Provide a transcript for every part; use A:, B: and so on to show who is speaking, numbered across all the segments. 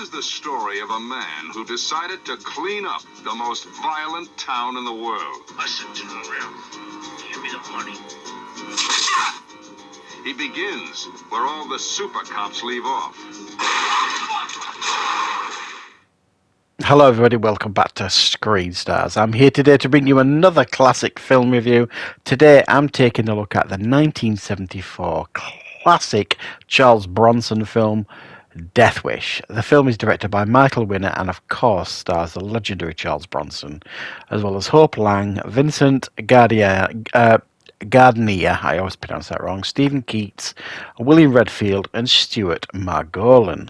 A: This is the story of a man who decided to clean up the most violent town in the world.
B: Listen to him, Rim. Give me the money.
A: He begins where all the super cops leave off.
C: Hello everybody, welcome back to Screenstars. I'm here today to bring you another classic film review. Today I'm taking a look at the 1974 classic Charles Bronson film, Death Wish. The film is directed by Michael Winner and of course stars the legendary Charles Bronson, as well as Hope Lang, Vincent Gardenier, I always pronounce that wrong, Stephen Keats, William Redfield and Stuart Margolin.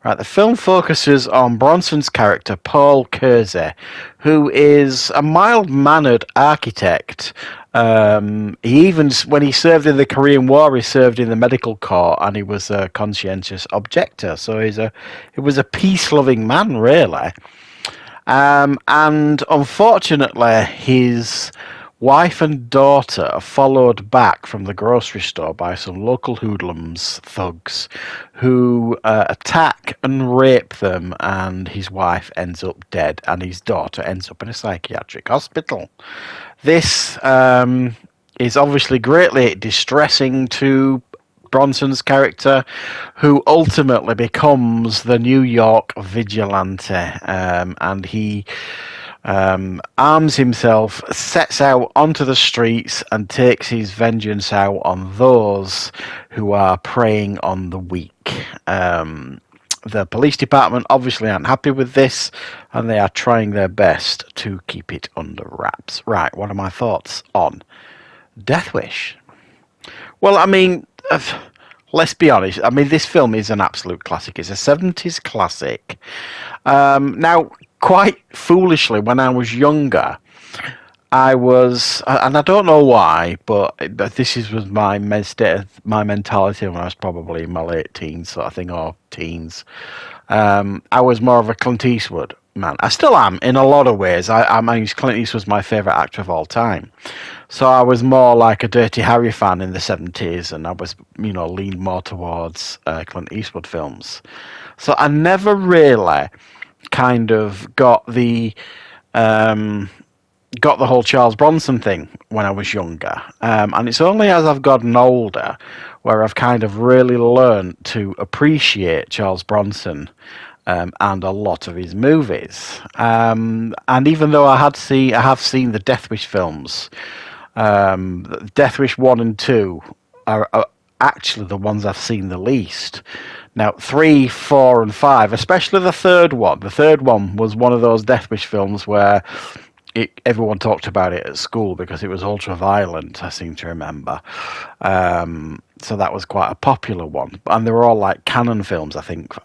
C: Right, the film focuses on Bronson's character, Paul Kersey, who is a mild-mannered architect. When he served in the Korean War, he served in the medical corps, and he was a conscientious objector. So he was a peace-loving man, really. And unfortunately, his wife and daughter are followed back from the grocery store by some local hoodlums, thugs, who attack and rape them, and his wife ends up dead, and his daughter ends up in a psychiatric hospital. This is obviously greatly distressing to Bronson's character, who ultimately becomes the New York vigilante, and he arms himself, sets out onto the streets and takes his vengeance out on those who are preying on the weak. The police department obviously aren't happy with this, and they are trying their best to keep it under wraps. Right, what are my thoughts on Death Wish? Well, I mean, let's be honest. I mean, this film is an absolute classic. It's a 70s classic. Now, quite foolishly, when I was younger, I was, and I don't know why, but this was my mentality when I was probably in my late teens, sort of thing, or teens. I was more of a Clint Eastwood man. I still am in a lot of ways. I mean, Clint Eastwood was my favourite actor of all time. So I was more like a Dirty Harry fan in the 70s, and I was, leaned more towards Clint Eastwood films. So I never really kind of got the whole Charles Bronson thing when I was younger, and it's only as I've gotten older where I've kind of really learned to appreciate Charles Bronson and a lot of his movies. And even though I have seen the Death Wish films, Death Wish 1 and 2 are actually the ones I've seen the least. Now, 3, 4, and 5, especially the third one. The third one was one of those Death Wish films where everyone talked about it at school because it was ultra-violent, I seem to remember. So that was quite a popular one. And they were all like Canon films, I think.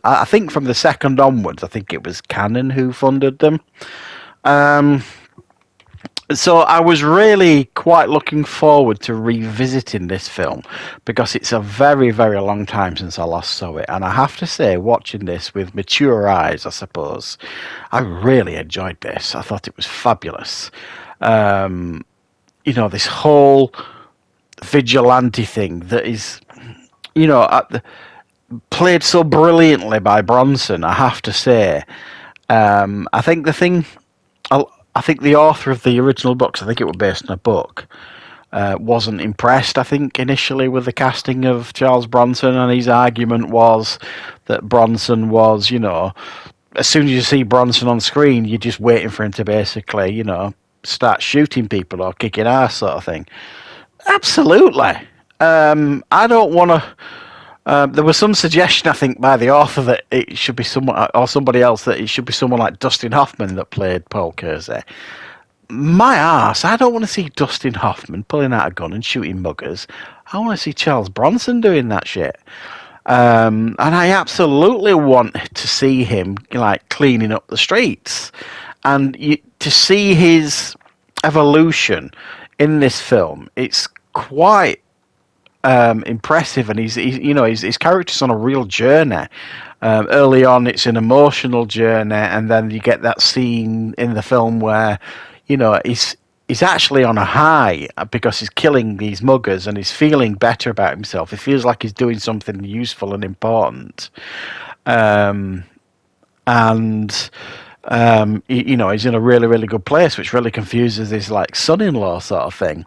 C: I think from the second onwards, I think it was Canon who funded them. So I was really quite looking forward to revisiting this film because it's a very, very long time since I last saw it. And I have to say, watching this with mature eyes, I suppose, I really enjoyed this. I thought it was fabulous. This whole vigilante thing that is, played so brilliantly by Bronson, I have to say. I think the author of the original books, I think it was based on a book, wasn't impressed, I think, initially with the casting of Charles Bronson, and his argument was that Bronson was, as soon as you see Bronson on screen, you're just waiting for him to basically, start shooting people or kicking ass sort of thing. Absolutely. I don't want to... there was some suggestion, I think, by the author that it should be someone, or somebody else, that it should be someone like Dustin Hoffman that played Paul Kersey. My arse, I don't want to see Dustin Hoffman pulling out a gun and shooting muggers. I want to see Charles Bronson doing that shit. And I absolutely want to see him, cleaning up the streets. And to see his evolution in this film, it's quite impressive, and his character's on a real journey. Early on, it's an emotional journey, and then you get that scene in the film where he's actually on a high because he's killing these muggers, and he's feeling better about himself. He feels like he's doing something useful and important. And he's in a really, really good place, which really confuses his like son-in-law sort of thing.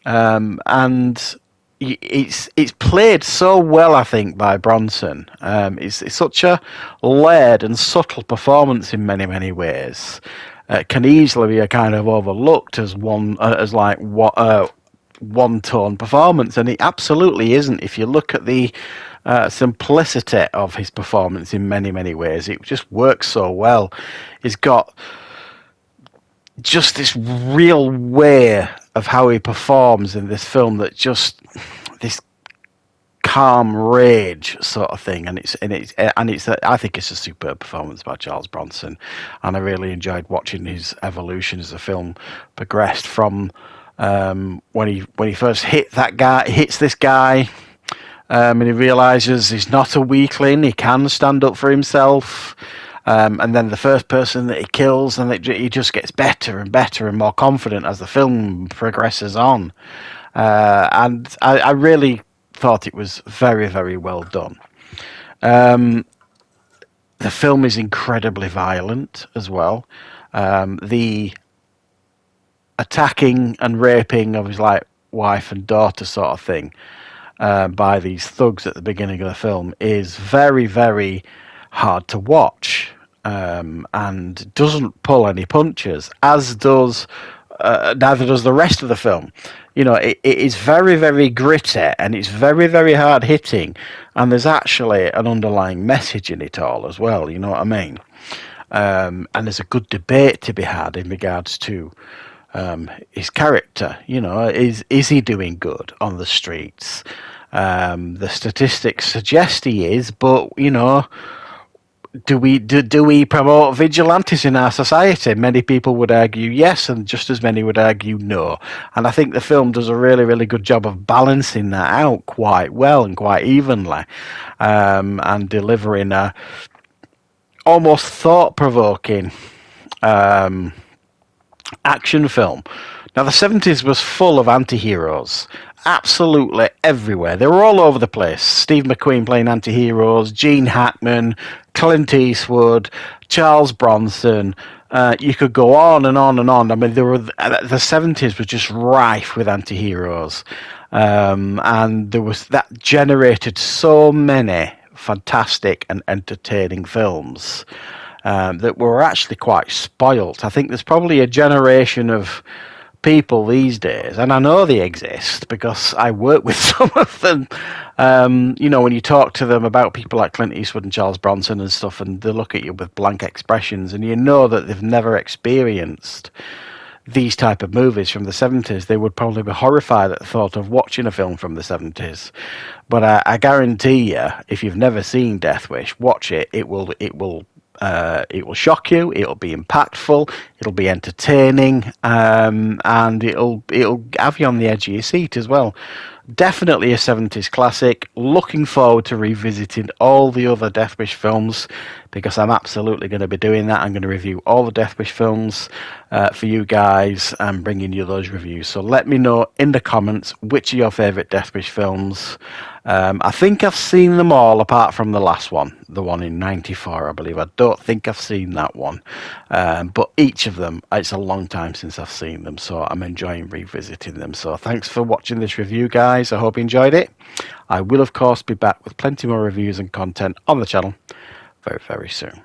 C: And it's played so well, I think, by Bronson. It's such a layered and subtle performance in many, many ways. Can easily be a kind of overlooked as one tone performance, and it absolutely isn't. If you look at the simplicity of his performance in many, many ways, it just works so well. He's got just this real way of how he performs in this film that just this calm rage sort of thing, and I think it's a superb performance by Charles Bronson, and I really enjoyed watching his evolution as the film progressed from when he first hits this guy, and he realizes he's not a weakling, he can stand up for himself. And then the first person that he kills, and he just gets better and better and more confident as the film progresses on. And I really thought it was very, very well done. The film is incredibly violent as well. The attacking and raping of his wife and daughter sort of thing by these thugs at the beginning of the film is very, very hard to watch, and doesn't pull any punches, as does neither does the rest of the film. It is very, very gritty, and it's very, very hard hitting, and there's actually an underlying message in it all as well. You know what I mean? And there's a good debate to be had in regards to his character. Is he doing good on the streets? The statistics suggest he is, but do we promote vigilantes in our society? Many people would argue yes, and just as many would argue no. And I think the film does a really, really good job of balancing that out quite well and quite evenly, and delivering a almost thought-provoking action film. Now, the 70s was full of anti-heroes. Absolutely everywhere. They were all over the place. Steve McQueen playing anti-heroes, Gene Hackman, Clint Eastwood, Charles Bronson. You could go on and on and on. I mean, the 70s was just rife with anti-heroes. And that generated so many fantastic and entertaining films that were actually quite spoilt. I think there's probably a generation of people these days, and I know they exist because I work with some of them. When you talk to them about people like Clint Eastwood and Charles Bronson and stuff, and they look at you with blank expressions, and you know that they've never experienced these type of movies from the 70s. They would probably be horrified at the thought of watching a film from the 70s. But I guarantee you, if you've never seen Death Wish, watch it. It will shock you. It'll be impactful. It'll be entertaining, and it'll have you on the edge of your seat as well. Definitely a 70s classic. Looking forward to revisiting all the other Death Wish films, because I'm absolutely going to be doing that. I'm going to review all the Death Wish films for you guys and bringing you those reviews. So let me know in the comments which are your favourite Death Wish films. I think I've seen them all apart from the last one, the one in 94, I believe. I don't think I've seen that one. But each of them, it's a long time since I've seen them, so I'm enjoying revisiting them. So thanks for watching this review, guys. I hope you enjoyed it. I will, of course, be back with plenty more reviews and content on the channel very, very soon.